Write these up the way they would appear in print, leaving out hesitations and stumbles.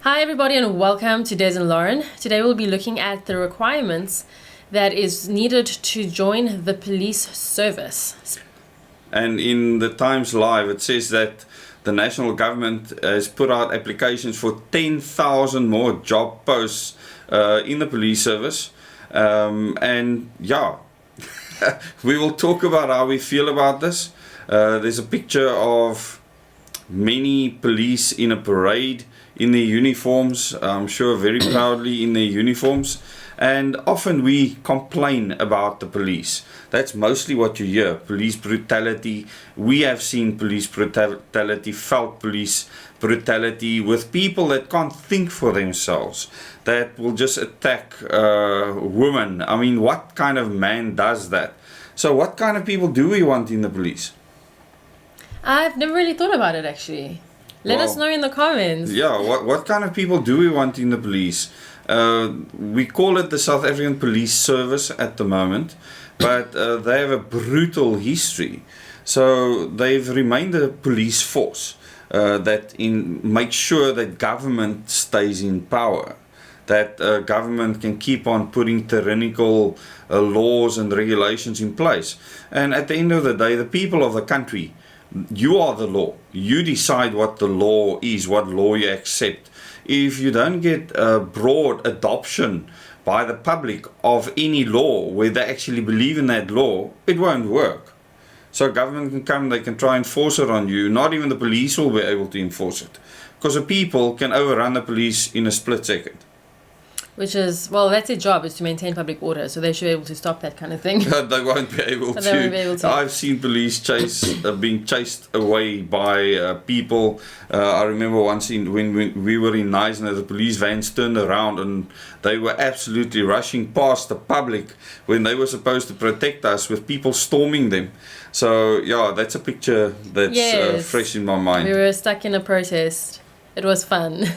Hi everybody and welcome to Des and Lauren. Today we'll be looking at the requirements that is needed to join the police service. And in the Times Live it says that the national government has put out applications for 10,000 more job posts in the police service. And yeah, we will talk about how we feel about this. There's a picture of many police in a parade in their uniforms, I'm sure very proudly in their uniforms, and often we complain about the police. That's mostly what you hear, police brutality. We have seen police brutality, felt police brutality with people that can't think for themselves, that will just attack women. I mean, what kind of man does that? So what kind of people do we want in the police? I've never really thought about it actually. Let us know in the comments. Yeah, what kind of people do we want in the police? We call it the South African Police Service at the moment, but they have a brutal history. So they've remained a police force that makes sure that government stays in power, that government can keep on putting tyrannical laws and regulations in place. And at the end of the day, the people of the country, you are the law. You decide what the law is, what law you accept. If you don't get a broad adoption by the public of any law where they actually believe in that law, it won't work. So government can come, they can try and force it on you. Not even the police will be able to enforce it, because the people can overrun the police in a split second. Which is, well, that's their job, is to maintain public order, so they should be able to stop that kind of thing. They won't be able to. They won't be able to. I've seen police being chased away by people. I remember once when we were in Neisner, the police vans turned around and they were absolutely rushing past the public when they were supposed to protect us, with people storming them. So yeah, that's a picture that's fresh in my mind. We were stuck in a protest. It was fun.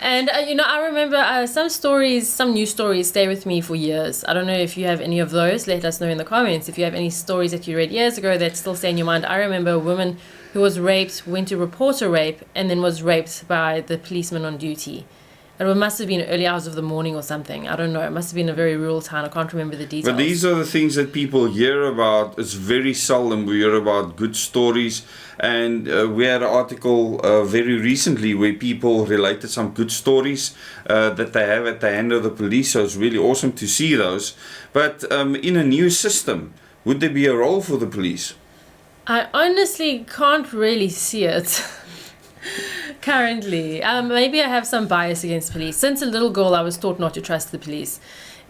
And, I remember some news stories stay with me for years. I don't know if you have any of those. Let us know in the comments if you have any stories that you read years ago that still stay in your mind. I remember a woman who was raped, went to report a rape, and then was raped by the policeman on duty. It must have been early hours of the morning or something. I don't know. It must have been a very rural town. I can't remember the details. But these are the things that people hear about. It's very seldom we hear about good stories. And we had an article very recently where people related some good stories that they have at the hand of the police. So it's really awesome to see those. But in a new system, would there be a role for the police? I honestly can't really see it. Currently. Maybe I have some bias against police. Since a little girl, I was taught not to trust the police.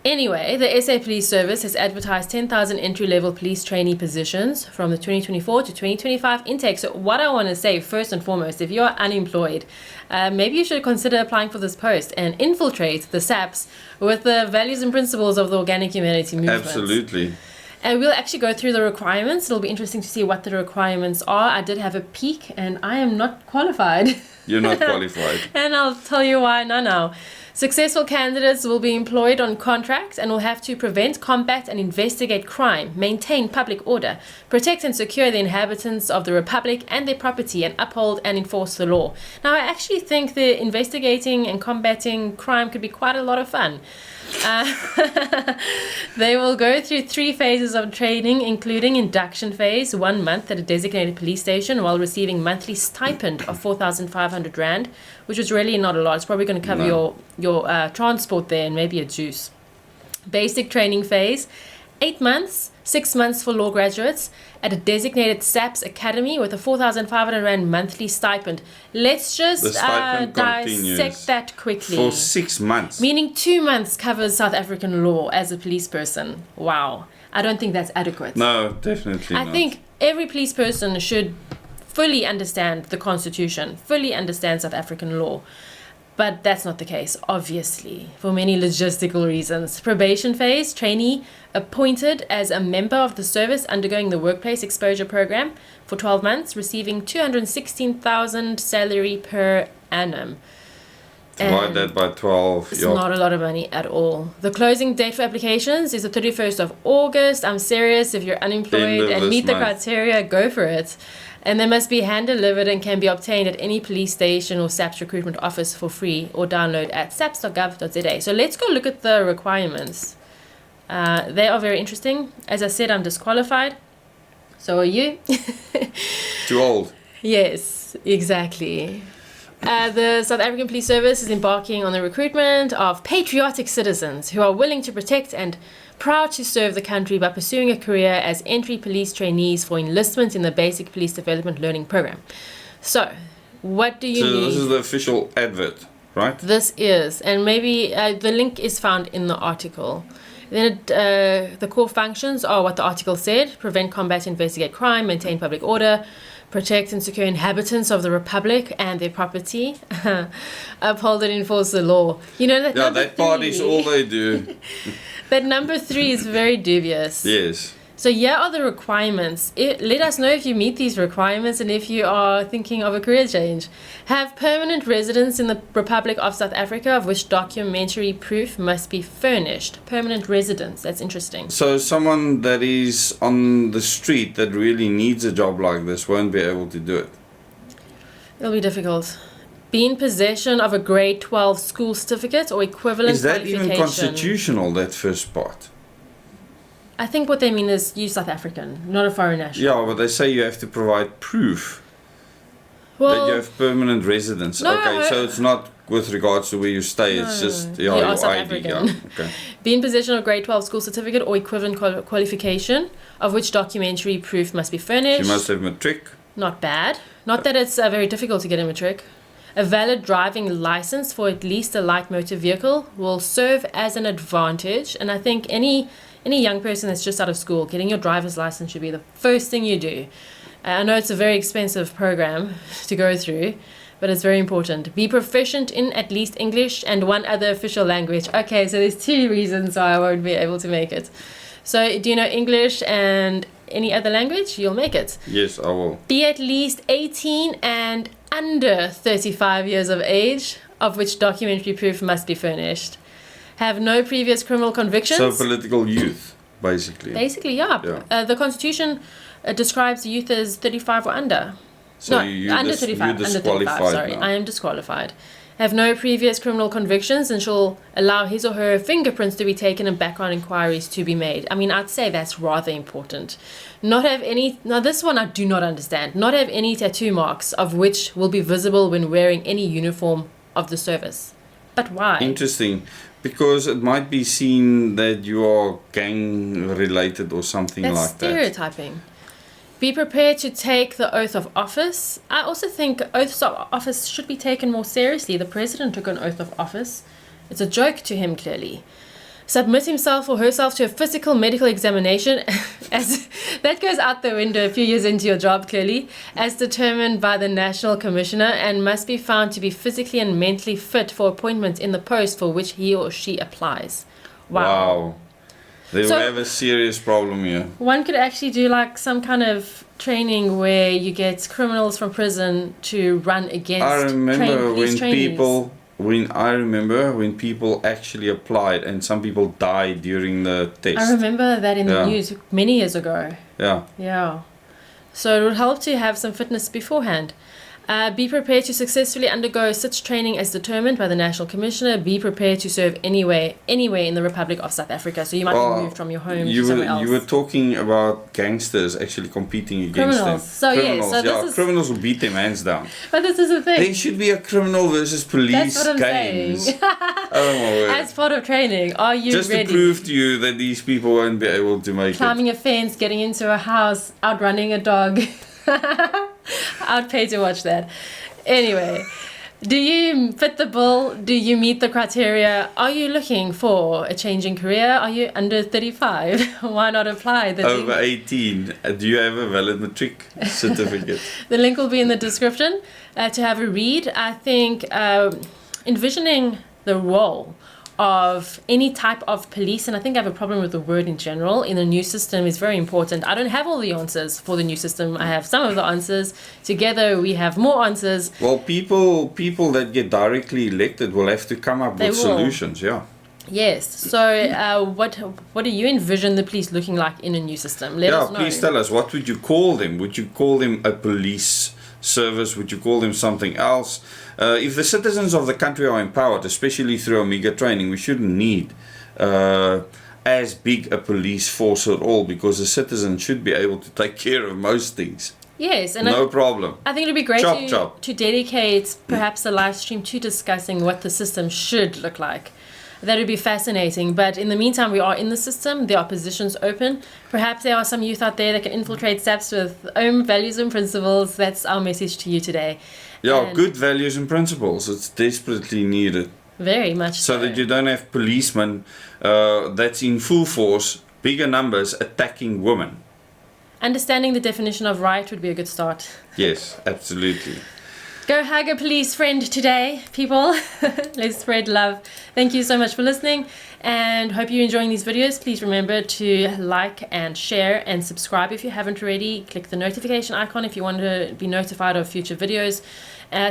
Anyway, the SA Police Service has advertised 10,000 entry-level police trainee positions from the 2024 to 2025 intake. So what I want to say, first and foremost, if you're unemployed, maybe you should consider applying for this post and infiltrate the SAPS with the values and principles of the organic humanity movement. Absolutely. And we'll actually go through the requirements. It'll be interesting to see what the requirements are. I did have a peek and I am not qualified. You're not qualified. And I'll tell you why now. Successful candidates will be employed on contracts and will have to prevent, combat and investigate crime, maintain public order, protect and secure the inhabitants of the Republic and their property, and uphold and enforce the law. Now, I actually think the investigating and combating crime could be quite a lot of fun. They will go through 3 phases of training, including induction phase, 1 month at a designated police station while receiving monthly stipend of 4,500 Rand, which is really not a lot. It's probably going to cover your transport there and maybe a juice. Basic training phase, 8 months, 6 months for law graduates at a designated SAPS academy with a 4,500 Rand monthly stipend. Let's just dissect that quickly. For 6 months. Meaning 2 months covers South African law as a police person. Wow. I don't think that's adequate. No, definitely not. I think every police person should fully understand the Constitution, fully understand South African law. But that's not the case, obviously, for many logistical reasons. Probation phase, trainee appointed as a member of the service undergoing the workplace exposure program for 12 months, receiving 216,000 salary per annum. Divide that by 12. It's not a lot of money at all. The closing date for applications is the 31st of August. I'm serious. If you're unemployed and meet the criteria, go for it. And they must be hand-delivered and can be obtained at any police station or SAPS recruitment office for free or download at saps.gov.za. So let's go look at the requirements. They are very interesting. As I said, I'm disqualified. So are you. Too old. Yes, exactly. The South African Police Service is embarking on the recruitment of patriotic citizens who are willing to protect and proud to serve the country by pursuing a career as entry police trainees for enlistment in the Basic Police Development Learning Program. So, what do you need? So this is the official advert, right? This is, and maybe the link is found in the article. Then the core functions are what the article said: prevent, combat, investigate crime, maintain public order, protect and secure inhabitants of the Republic and their property, uphold and enforce the law. You know that. Yeah, that part is all they do. That number 3 is very dubious. Yes. So here are the requirements. Let us know if you meet these requirements and if you are thinking of a career change. Have permanent residence in the Republic of South Africa, of which documentary proof must be furnished. Permanent residence, that's interesting. So someone that is on the street that really needs a job like this won't be able to do it. It'll be difficult. Be in possession of a grade 12 school certificate or equivalent Is that qualification. even constitutional, that first part? I think what they mean is you South African, not a foreign national. Yeah, but they say you have to provide proof Well, that you have permanent residence. No, Okay, so it's not with regards to where you stay, it's just you are your South ID. Yeah, African. okay. Be in possession of grade 12 school certificate or equivalent qualification, of which documentary proof must be furnished. You must have matric. Not bad. Not that it's very difficult to get a matric. A valid driving license for at least a light motor vehicle will serve as an advantage. And I think any young person that's just out of school, getting your driver's license should be the first thing you do. I know it's a very expensive program to go through, but it's very important. Be proficient in at least English and one other official language. Okay, so there's 2 reasons why I won't be able to make it. So do you know English and any other language? You'll make it. Yes, I will. Be at least 18 and under 35 years of age, of which documentary proof must be furnished. Have no previous criminal convictions. So political youth, basically. Basically, yeah. The Constitution describes youth as 35 or under. So no, you under dis- 35. you're Under 35, disqualified sorry. now. I am disqualified. Have no previous criminal convictions and shall allow his or her fingerprints to be taken and background inquiries to be made. I mean, I'd say that's rather important. Not have any... Now, this one I do not understand. Not have any tattoo marks of which will be visible when wearing any uniform of the service. But why? Interesting. Because it might be seen that you are gang related or something That's like that. stereotyping. Be prepared to take the oath of office. I also think oaths of office should be taken more seriously. The president took an oath of office. It's a joke to him, clearly. Submit himself or herself to a physical medical examination, as that goes out the window a few years into your job, clearly, as determined by the National Commissioner, and must be found to be physically and mentally fit for appointment in the post for which he or she applies. Wow. They So- will have a serious problem here. One could actually do like some kind of training where you get criminals from prison to run against I remember police trainees. when people actually applied and some people died during the test. I remember that in the Yeah. news many years ago. Yeah. Yeah. So it would help to have some fitness beforehand. Be prepared to successfully undergo such training as determined by the National Commissioner. Be prepared to serve anywhere in the Republic of South Africa. So you might be moved from your home to somewhere else. You were talking about gangsters actually competing against Criminals. them. So, yeah, criminals, so this is- criminals will beat them hands down. But this is the thing. There should be a criminal versus police That's what I'm games. saying. Oh my word. As part of training, are you Just ready? to prove to you that these people won't be able to make it. Climbing a fence, getting into a house, outrunning a dog. I'd pay to watch that. Anyway, do you fit the bill? Do you meet the criteria? Are you looking for a changing career? Are you under 35? Why not apply? Over 18. Do you have a valid matric certificate? The link will be in the description to have a read. I think envisioning the role of any type of police, and I think I have a problem with the word in general, in the new system is very important. I don't have all the answers for the new system. I have some of the answers. Together we have more answers. Well, people that get directly elected will have to come up They with will. solutions, yeah. Yes. So, what do you envision the police looking like in a new system? Let us know. Please tell us. What would you call them? Would you call them a police service? Would you call them something else? If the citizens of the country are empowered, especially through Omega training, we shouldn't need as big a police force at all, because the citizens should be able to take care of most things. Yes, and no problem. I think it would be great Chop. to dedicate perhaps a live stream to discussing what the system should look like. That would be fascinating. But in the meantime, we are in the system. The opposition's open. Perhaps there are some youth out there that can infiltrate SAPS with own values and principles. That's our message to you today. Yeah, good values and principles. It's desperately needed. Very much so. So that you don't have policemen that's in full force, bigger numbers, attacking women. Understanding the definition of right would be a good start. Yes, absolutely. Go hug a police friend today, people. Let's spread love. Thank you so much for listening, and hope you're enjoying these videos. Please remember to like and share and subscribe if you haven't already. Click the notification icon if you want to be notified of future videos.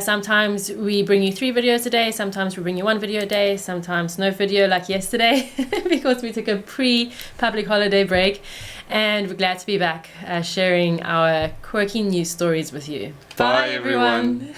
Sometimes we bring you 3 videos a day, sometimes we bring you 1 video a day, sometimes no video like yesterday because we took a pre-public holiday break, and we're glad to be back sharing our quirky news stories with you. Bye everyone.